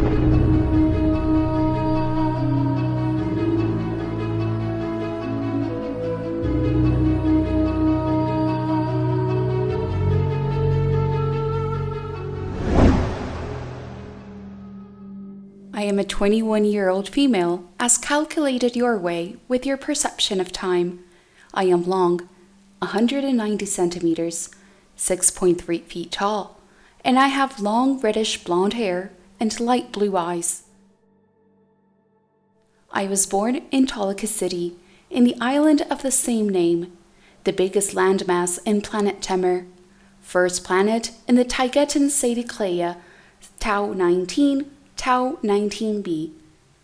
I am a 21-year-old female, as calculated your way with your perception of time. I am long, 190 centimeters, 6.3 feet tall, and I have long reddish blonde hair and light blue eyes. I was born in Tolka City, in the island of the same name, the biggest landmass in planet Temmer, first planet in the Taygetan Claudia, Tau 19, Tau 19b,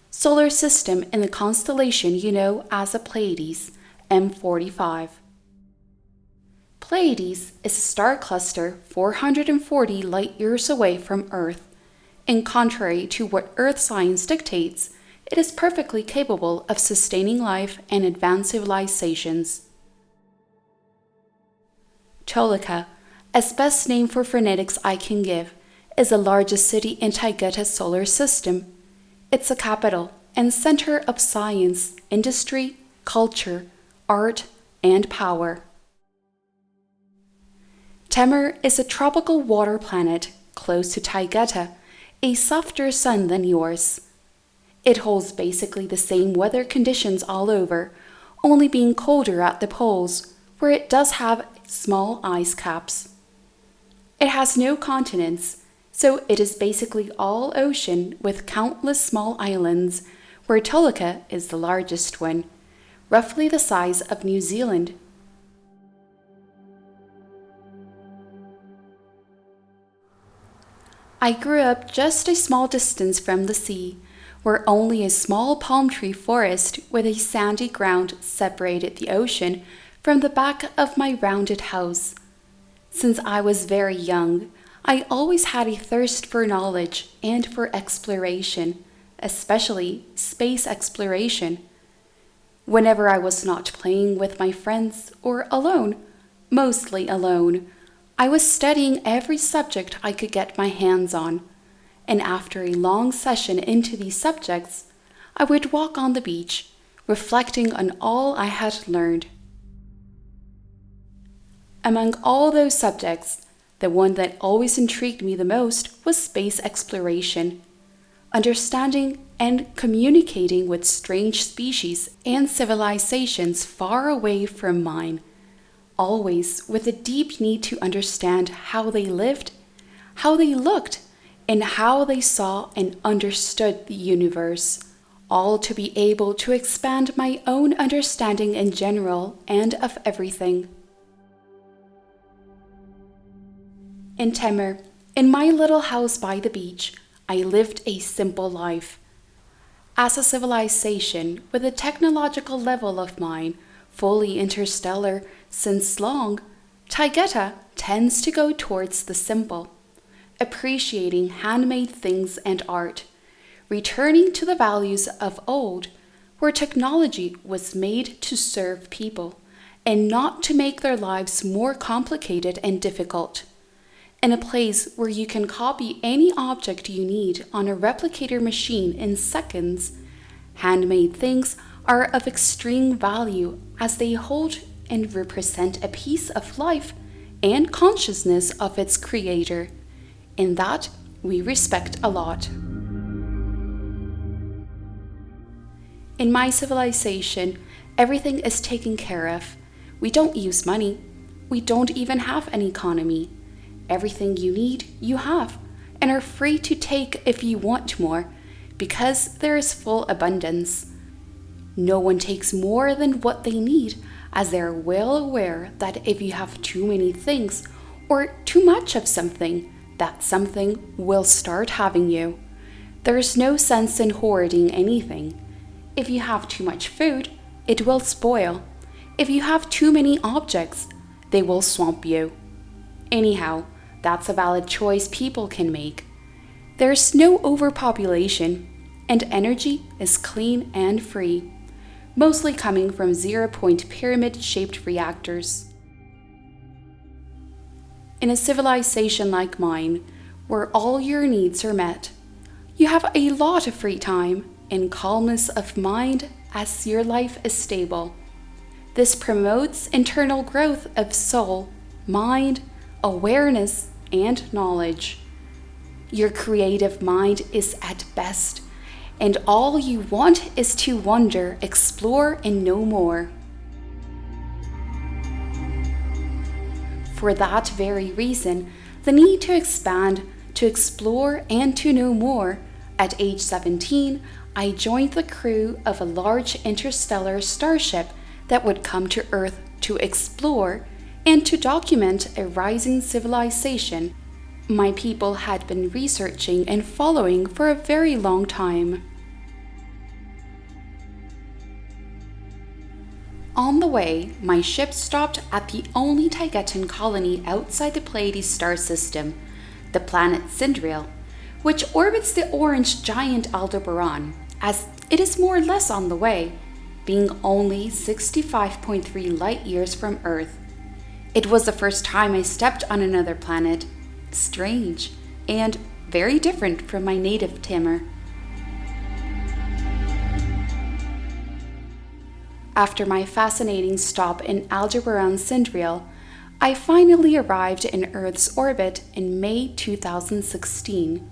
solar system in the constellation you know as the Pleiades, M45. Pleiades is a star cluster 440 light-years away from Earth, and contrary to what Earth science dictates, it is perfectly capable of sustaining life and advanced civilizations. Tolka, as best name for phonetics I can give, is the largest city in Taygeta's solar system. It's a capital and center of science, industry, culture, art, and power. Temmer is a tropical water planet close to Taygeta, a softer sun than yours. It holds basically the same weather conditions all over, only being colder at the poles, where it does have small ice caps. It has no continents, so it is basically all ocean with countless small islands, where Tolka is the largest one, roughly the size of New Zealand. I grew up just a small distance from the sea, where only a small palm tree forest with a sandy ground separated the ocean from the back of my rounded house. Since I was very young, I always had a thirst for knowledge and for exploration, especially space exploration. Whenever I was not playing with my friends or alone, mostly alone, I was studying every subject I could get my hands on, and after a long session into these subjects, I would walk on the beach, reflecting on all I had learned. Among all those subjects, the one that always intrigued me the most was space exploration, understanding and communicating with strange species and civilizations far away from mine, always with a deep need to understand how they lived, how they looked, and how they saw and understood the universe, all to be able to expand my own understanding in general and of everything. In Temmer, in my little house by the beach, I lived a simple life. As a civilization with a technological level of mine, fully interstellar since long, Taygeta tends to go towards the simple, appreciating handmade things and art, returning to the values of old, where technology was made to serve people and not to make their lives more complicated and difficult. In a place where you can copy any object you need on a replicator machine in seconds, handmade things are of extreme value as they hold and represent a piece of life and consciousness of its creator, and that we respect a lot. In my civilization, everything is taken care of. We don't use money. We don't even have an economy. Everything you need, you have, and are free to take if you want more, because there is full abundance. No one takes more than what they need, as they are well aware that if you have too many things, or too much of something, that something will start having you. There is no sense in hoarding anything. If you have too much food, it will spoil. If you have too many objects, they will swamp you. Anyhow, that's a valid choice people can make. There's no overpopulation, and energy is clean and free, mostly coming from zero-point pyramid-shaped reactors. In a civilization like mine, where all your needs are met, You have a lot of free time and calmness of mind as your life is stable. This promotes internal growth of soul, mind, awareness, and knowledge. Your creative mind is at best, and all you want is to wonder, explore, and know more. For that very reason, the need to expand, to explore, and to know more, at age 17, I joined the crew of a large interstellar starship that would come to Earth to explore and to document a rising civilization my people had been researching and following for a very long time. On the way, my ship stopped at the only Taygetan colony outside the Pleiades star system, the planet Sindriel, which orbits the orange giant Aldebaran, as it is more or less on the way, being only 65.3 light years from Earth. It was the first time I stepped on another planet, strange, and very different from my native Temmer. After my fascinating stop in Aldebaran Sindriel, I finally arrived in Earth's orbit in May 2016,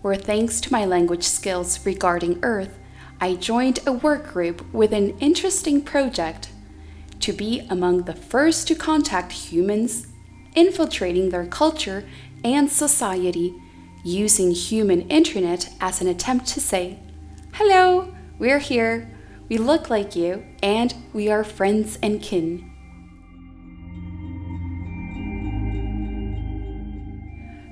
where thanks to my language skills regarding Earth, I joined a work group with an interesting project to be among the first to contact humans, infiltrating their culture and society, using human internet as an attempt to say, "Hello, we're here, we look like you, and we are friends and kin."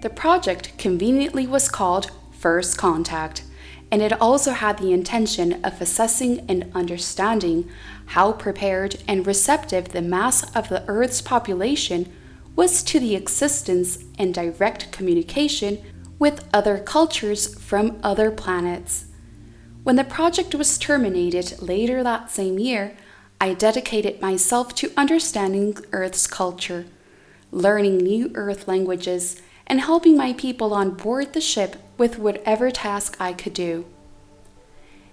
The project conveniently was called First Contact, and it also had the intention of assessing and understanding how prepared and receptive the mass of the Earth's population was to the existence and direct communication with other cultures from other planets. When the project was terminated later that same year, I dedicated myself to understanding Earth's culture, learning new Earth languages, and helping my people on board the ship with whatever task I could do.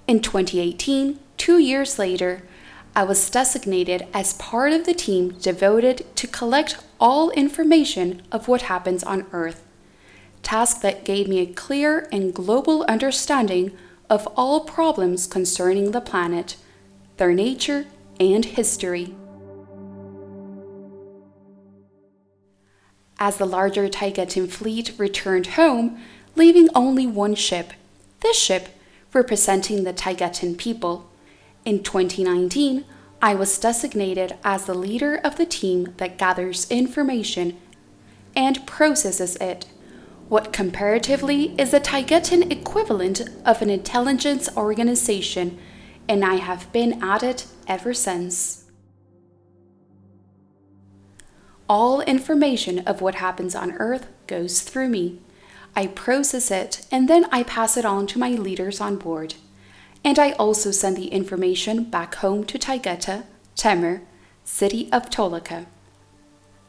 In 2018, 2 years later, I was designated as part of the team devoted to collect all information of what happens on Earth, task that gave me a clear and global understanding of all problems concerning the planet, their nature, and history. As the larger Taygetan fleet returned home, leaving only one ship, this ship representing the Taygetan people, in 2019, I was designated as the leader of the team that gathers information and processes it, what comparatively is the Taygetan equivalent of an intelligence organization, and I have been at it ever since. All information of what happens on Earth goes through me. I process it, and then I pass it on to my leaders on board. And I also send the information back home to Taygeta, Temmer, city of Tolaka.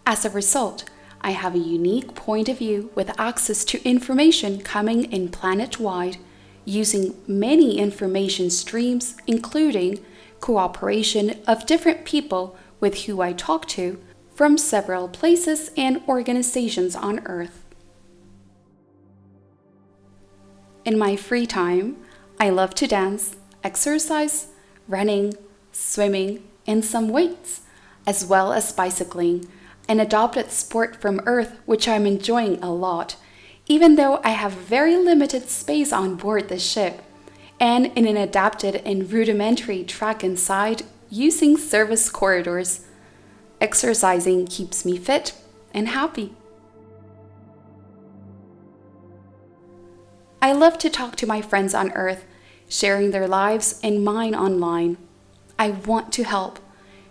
As a result, I have a unique point of view with access to information coming in planet-wide, using many information streams, including cooperation of different people with who I talk to from several places and organizations on Earth. In my free time, I love to dance, exercise, running, swimming, and some weights, as well as bicycling, an adopted sport from Earth which I'm enjoying a lot, even though I have very limited space on board the ship, and in an adapted and rudimentary track inside using service corridors. Exercising keeps me fit and happy. I love to talk to my friends on Earth, sharing their lives and mine online. I want to help,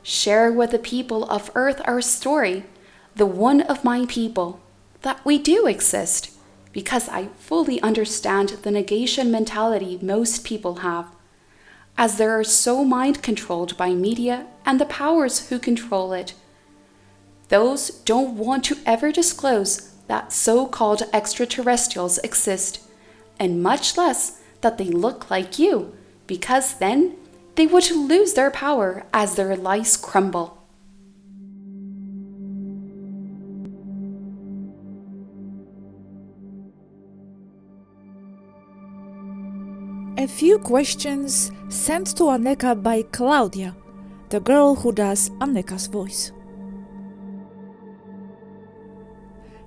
share with the people of Earth our story, the one of my people, that we do exist, because I fully understand the negation mentality most people have, as they are so mind-controlled by media and the powers who control it. Those don't want to ever disclose that so-called extraterrestrials exist, and much less that they look like you, because then they would lose their power as their lies crumble. A few questions sent to Aneeka by Claudia, the girl who does Aneeka's voice.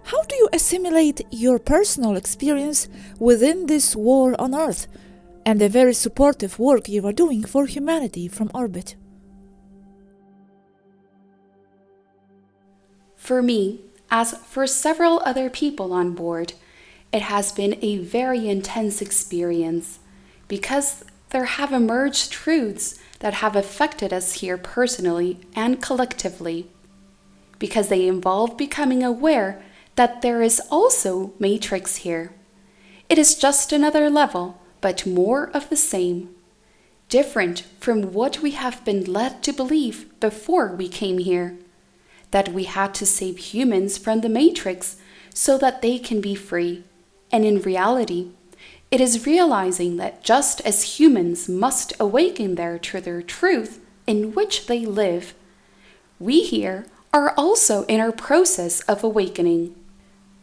How do you assimilate your personal experience within this war on Earth and the very supportive work you are doing for humanity from orbit? For me, as for several other people on board, it has been a very intense experience because there have emerged truths that have affected us here personally and collectively, because they involve becoming aware that there is also matrix here. It is just another level, but more of the same. Different from what we have been led to believe before we came here. That we had to save humans from the matrix so that they can be free. And in reality, it is realizing that just as humans must awaken there to their truth in which they live, we here are also in our process of awakening.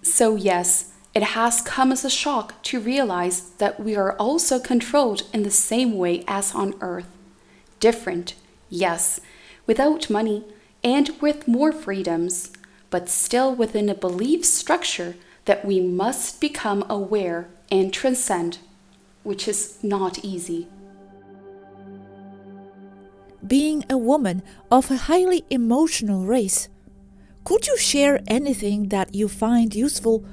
So yes, it has come as a shock to realize that we are also controlled in the same way as on Earth. Different, yes, without money and with more freedoms, but still within a belief structure that we must become aware and transcend, which is not easy. Being a woman of a highly emotional race, could you share anything that you find useful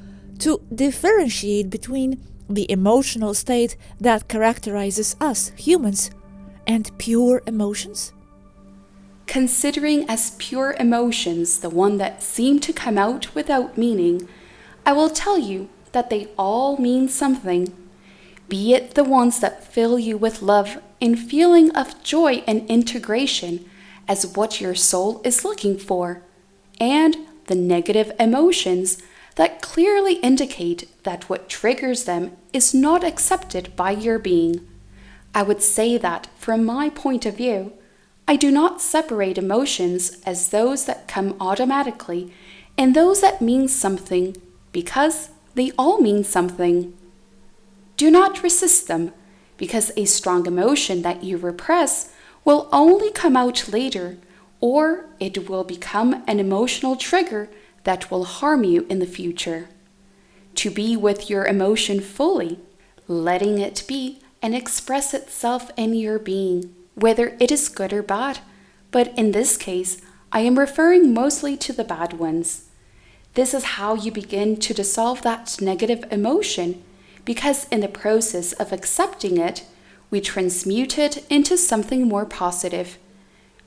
to differentiate between the emotional state that characterizes us humans and pure emotions? Considering as pure emotions the one that seem to come out without meaning, I will tell you that they all mean something, be it the ones that fill you with love and feeling of joy and integration as what your soul is looking for, and the negative emotions that clearly indicate that what triggers them is not accepted by your being. I would say that, from my point of view, I do not separate emotions as those that come automatically and those that mean something, because they all mean something. Do not resist them, because a strong emotion that you repress will only come out later, or it will become an emotional trigger that will harm you in the future. To be with your emotion fully, letting it be and express itself in your being, whether it is good or bad, but in this case, I am referring mostly to the bad ones. This is how you begin to dissolve that negative emotion, because in the process of accepting it, we transmute it into something more positive.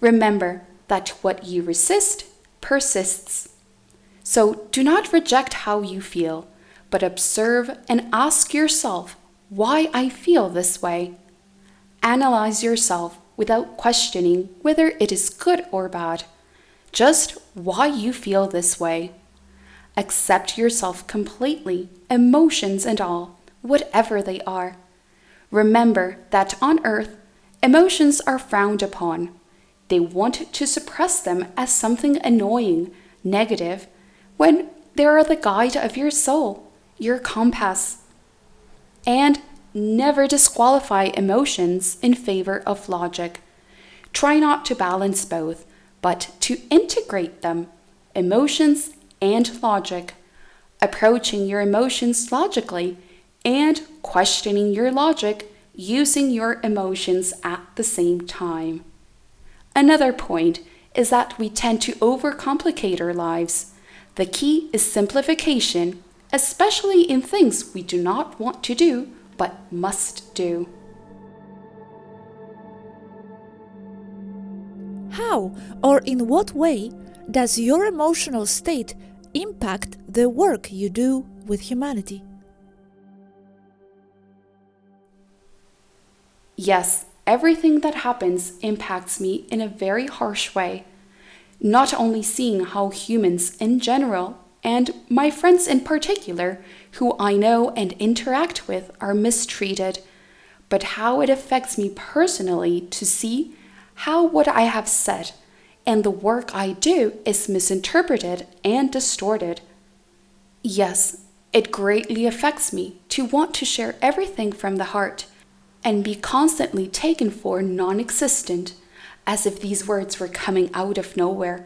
Remember that what you resist persists. So do not reject how you feel, but observe and ask yourself why I feel this way. Analyze yourself without questioning whether it is good or bad, just why you feel this way. Accept yourself completely, emotions and all, whatever they are. Remember that on Earth, emotions are frowned upon. They want to suppress them as something annoying, negative, when they are the guide of your soul, your compass. And never disqualify emotions in favor of logic. Try not to balance both, but to integrate them, emotions and logic, approaching your emotions logically and questioning your logic using your emotions at the same time. Another point is that we tend to overcomplicate our lives. The key is simplification, especially in things we do not want to do but must do. How or in what way does your emotional state impact the work you do with humanity? Yes, everything that happens impacts me in a very harsh way. Not only seeing how humans in general and my friends in particular, who I know and interact with, are mistreated, but how it affects me personally to see how what I have said and the work I do is misinterpreted and distorted. Yes, it greatly affects me to want to share everything from the heart and be constantly taken for non-existent, as if these words were coming out of nowhere.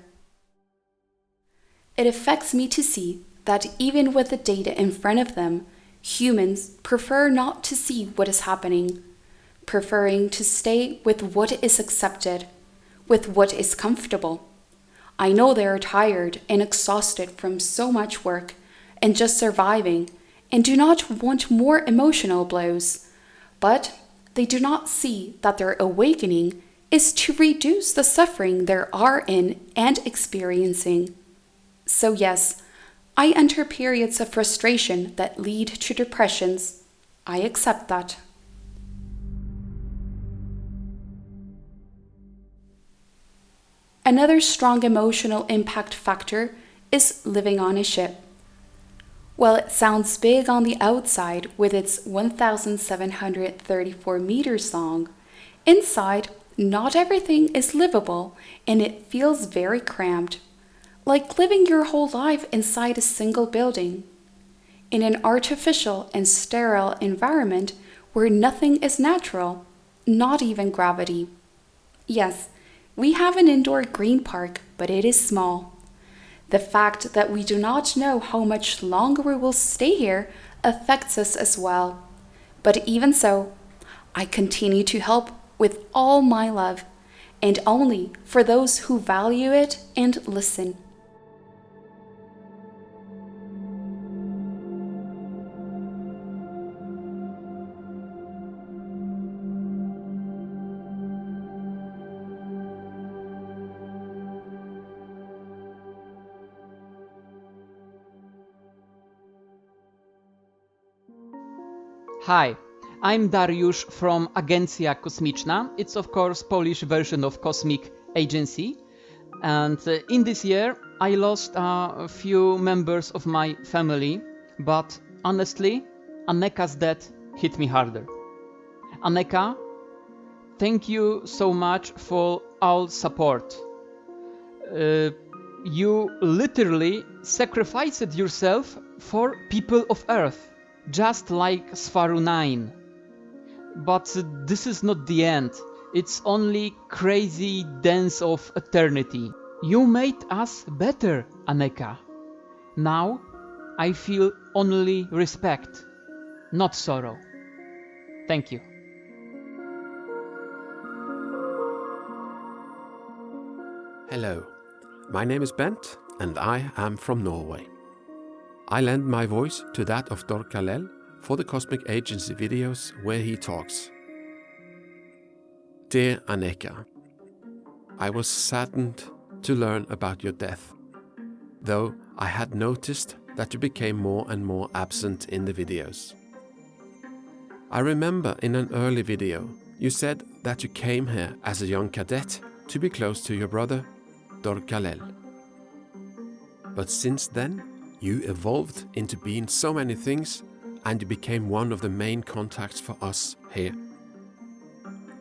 It affects me to see that even with the data in front of them, humans prefer not to see what is happening, preferring to stay with what is accepted, with what is comfortable. I know they are tired and exhausted from so much work and just surviving and do not want more emotional blows, but they do not see that their awakening is to reduce the suffering they are in and experiencing. So yes, I enter periods of frustration that lead to depressions. I accept that. Another strong emotional impact factor is living on a ship. While it sounds big on the outside with its 1,734 meters long, inside, not everything is livable and it feels very cramped, like living your whole life inside a single building, in an artificial and sterile environment where nothing is natural, not even gravity. Yes, we have an indoor green park, but it is small. The fact that we do not know how much longer we will stay here affects us as well. But even so, I continue to help with all my love, and only for those who value it and listen. Hi, I'm Dariusz from Agencja Kosmiczna. It's of course Polish version of Cosmic Agency. And in this year I lost a few members of my family, but honestly, Aneeka's death hit me harder. Aneeka, thank you so much for all support. You literally sacrificed yourself for people of Earth, just like Sfaru 9. But this is not the end. It's only crazy dance of eternity. You made us better, Aneeka. Now I feel only respect, not sorrow. Thank you. Hello, my name is Bent and I am from Norway. I lend my voice to that of Dor Kalel for the Cosmic Agency videos where he talks. Dear Aneeka, I was saddened to learn about your death, though I had noticed that you became more and more absent in the videos. I remember in an early video you said that you came here as a young cadet to be close to your brother, Dor Kalel. But since then, you evolved into being so many things and you became one of the main contacts for us here.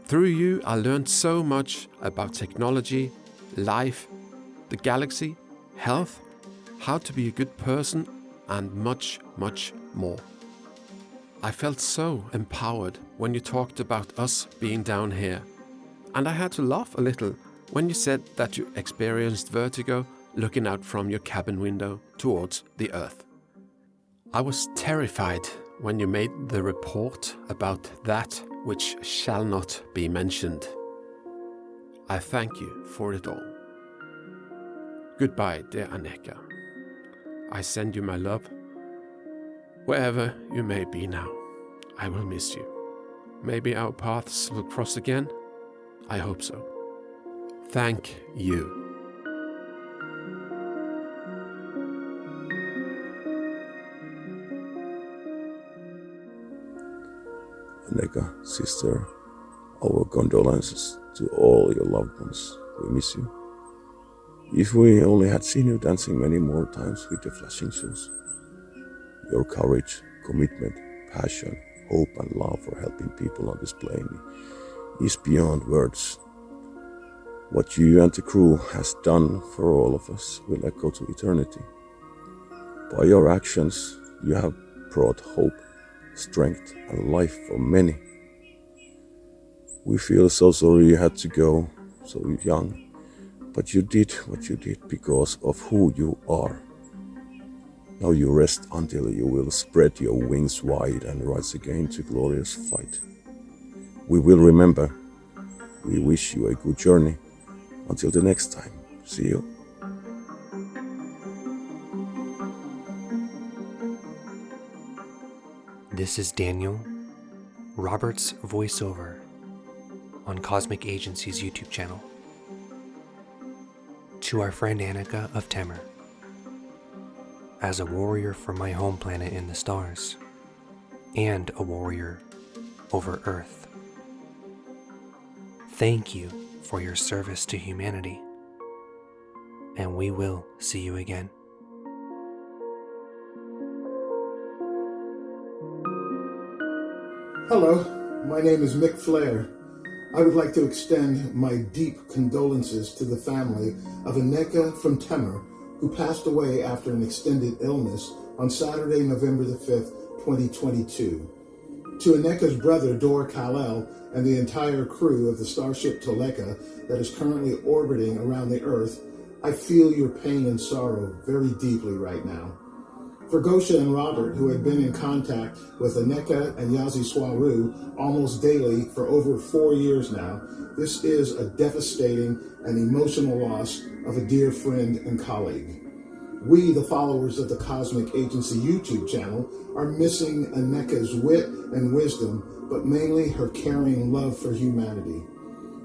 Through you, I learned so much about technology, life, the galaxy, health, how to be a good person, and much, much more. I felt so empowered when you talked about us being down here, and I had to laugh a little when you said that you experienced vertigo looking out from your cabin window towards the Earth. I was terrified when you made the report about that which shall not be mentioned. I thank you for it all. Goodbye, dear Aneeka. I send you my love. Wherever you may be now, I will miss you. Maybe our paths will cross again. I hope so. Thank you. Aneeka, sister, our condolences to all your loved ones. We miss you. If we only had seen you dancing many more times with the flashing shoes. Your courage, commitment, passion, hope and love for helping people on display is beyond words. What you and the crew has done for all of us will echo to eternity. By your actions, you have brought hope, strength and life for many. We feel so sorry you had to go so young, but you did what you did because of who you are. Now you rest until you will spread your wings wide and rise again to glorious fight. We will remember. We wish you a good journey. Until the next time. See you. This is Daniel, Robert's voiceover on Cosmic Agency's YouTube channel. To our friend Aneeka of Temmer, as a warrior for my home planet in the stars, and a warrior over Earth, thank you for your service to humanity, and we will see you again. Hello, my name is Mick Flair. I would like to extend my deep condolences to the family of Aneeka from Temmer, who passed away after an extended illness on Saturday, November the 5th, 2022. To Aneeka's brother, Dor Kal-El, and the entire crew of the starship Toleka that is currently orbiting around the Earth, I feel your pain and sorrow very deeply right now. For Gosha and Robert, who had been in contact with Aneeka and Yazi Swaru almost daily for over 4 years now, this is a devastating and emotional loss of a dear friend and colleague. We, the followers of the Cosmic Agency YouTube channel, are missing Aneeka's wit and wisdom, but mainly her caring love for humanity.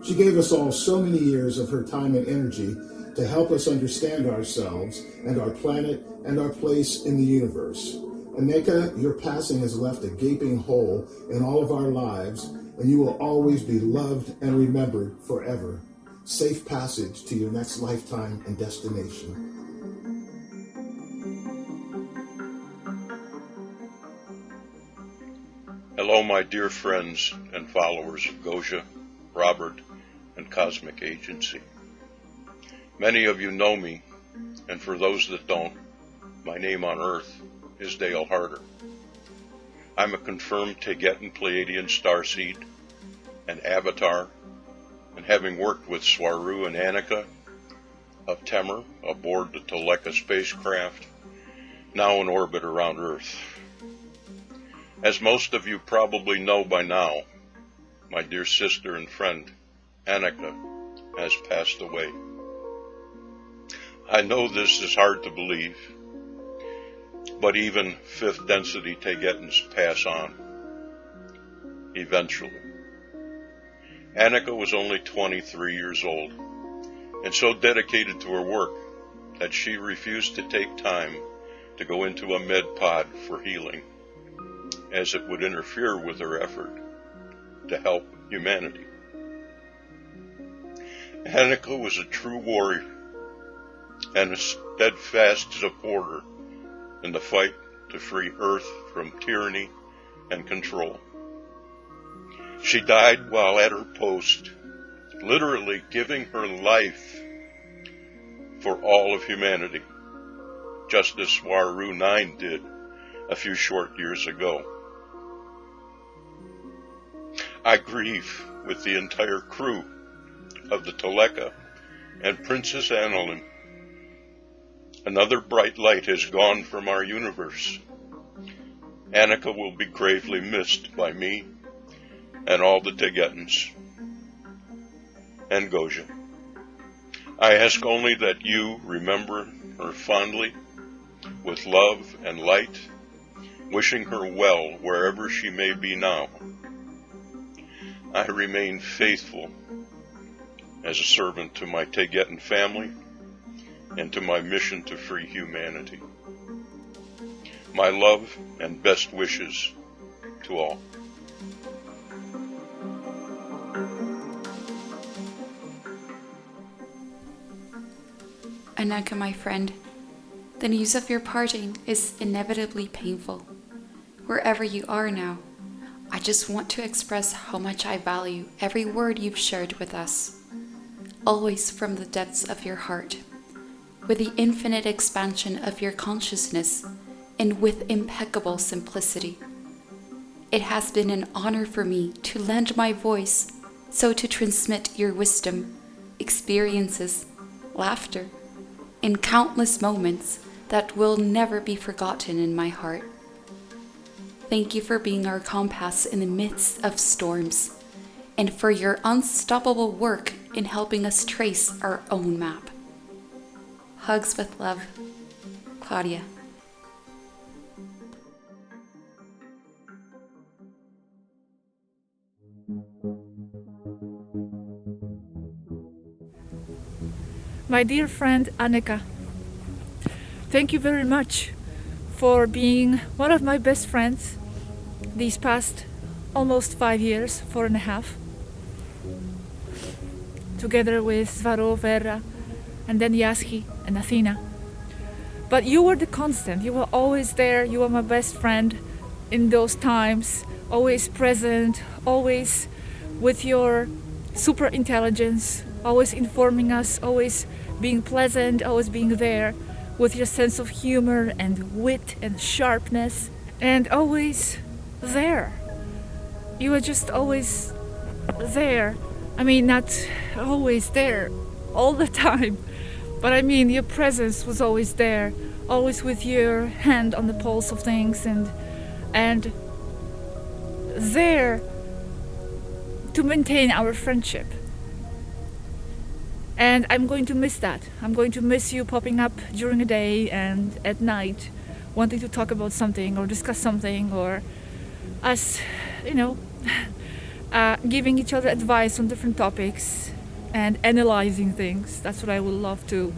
She gave us all so many years of her time and energy to help us understand ourselves and our planet and our place in the universe. Aneeka, your passing has left a gaping hole in all of our lives, and you will always be loved and remembered forever. Safe passage to your next lifetime and destination. Hello, my dear friends and followers of Gosha, Robert, and Cosmic Agency. Many of you know me, and for those that don't, my name on Earth is Dale Harder. I'm a confirmed Tegetan Pleiadian starseed, an avatar, and having worked with Swaru and Aneeka of Temmer aboard the Toleka spacecraft, now in orbit around Earth. As most of you probably know by now, my dear sister and friend, Aneeka, has passed away. I know this is hard to believe, but even fifth density Tegetans pass on, eventually. Aneeka was only 23 years old, and so dedicated to her work that she refused to take time to go into a med pod for healing, as it would interfere with her effort to help humanity. Aneeka was a true warrior and a steadfast supporter in the fight to free Earth from tyranny and control. She died while at her post, literally giving her life for all of humanity, just as Swaru 9 did a few short years ago. I grieve with the entire crew of the Toleka and Princess Annalyn. Another bright light has gone from our universe. Aneeka will be gravely missed by me and all the Tegetans and Gosha. I ask only that you remember her fondly, with love and light, wishing her well wherever she may be now. I remain faithful as a servant to my Tegetan family and to my mission to free humanity. My love and best wishes to all. Aneeka, my friend, the news of your parting is inevitably painful. Wherever you are now, I just want to express how much I value every word you've shared with us, always from the depths of your heart, with the infinite expansion of your consciousness, and with impeccable simplicity. It has been an honor for me to lend my voice so to transmit your wisdom, experiences, laughter, in countless moments that will never be forgotten in my heart. Thank you for being our compass in the midst of storms, and for your unstoppable work in helping us trace our own map. Hugs with love, Claudia. My dear friend Aneeka, thank you very much for being one of my best friends these past almost 5 years, 4.5, together with Svaro, Vera, and then Yaski and Athena. But you were the constant, you were always there, you were my best friend in those times, always present, always with your super intelligence, always informing us, always being pleasant, always being there with your sense of humor and wit and sharpness, and always there. You were just always there. I mean, not always there all the time, but I mean, your presence was always there, always with your hand on the pulse of things, and there to maintain our friendship. And I'm going to miss that. I'm going to miss you popping up during the day and at night, wanting to talk about something or discuss something, or us, giving each other advice on different topics and analyzing things. That's what I will love to.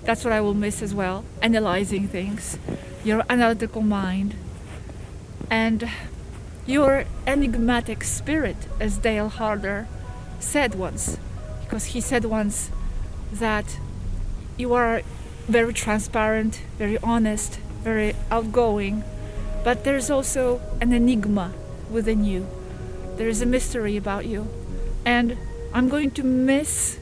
That's what I will miss as well. Analyzing things, your analytical mind, and your enigmatic spirit, as Dale Harder said once, because he said once that you are very transparent, very honest, very outgoing, but there's also an enigma within you. There is a mystery about you, and I'm going to miss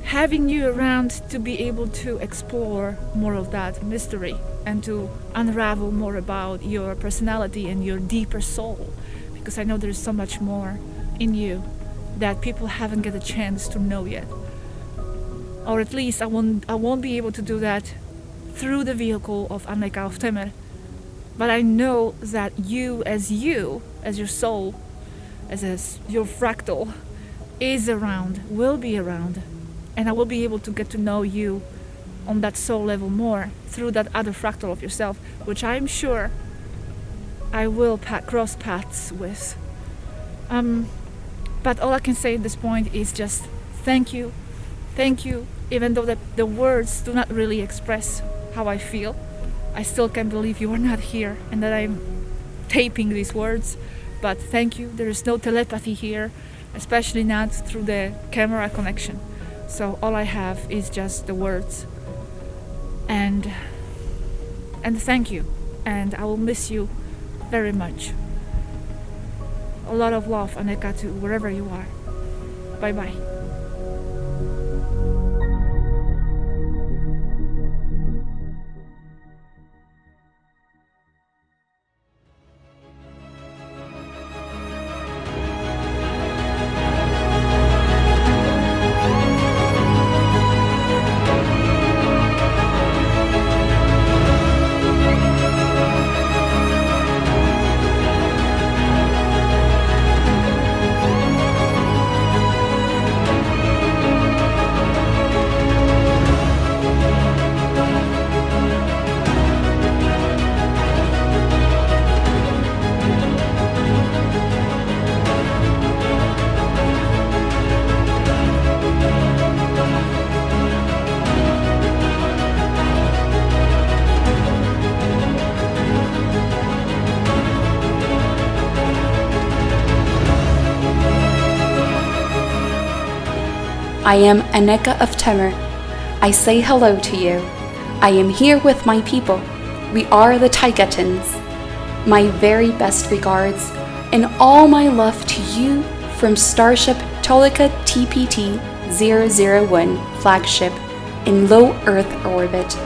having you around to be able to explore more of that mystery and to unravel more about your personality and your deeper soul, because I know there's so much more in you that people haven't get a chance to know yet. Or at least I won't be able to do that through the vehicle of Aneeka of Temmer. But I know that you, as your soul, as your fractal, is around, will be around, and I will be able to get to know you on that soul level more through that other fractal of yourself, which I'm sure I will cross paths with. But all I can say at this point is just thank you, even though the words do not really express how I feel. I still can't believe you are not here and that I'm taping these words, but thank you. There is no telepathy here, especially not through the camera connection. So all I have is just the words. And thank you. And I will miss you very much. A lot of love, Aneeka, to wherever you are. Bye-bye. I am Aneeka of Temmer, I say hello to you. I am here with my people. We are the PETITIONS. My very best regards and all my love to you from Starship Tolika TPT-001 flagship in low Earth orbit.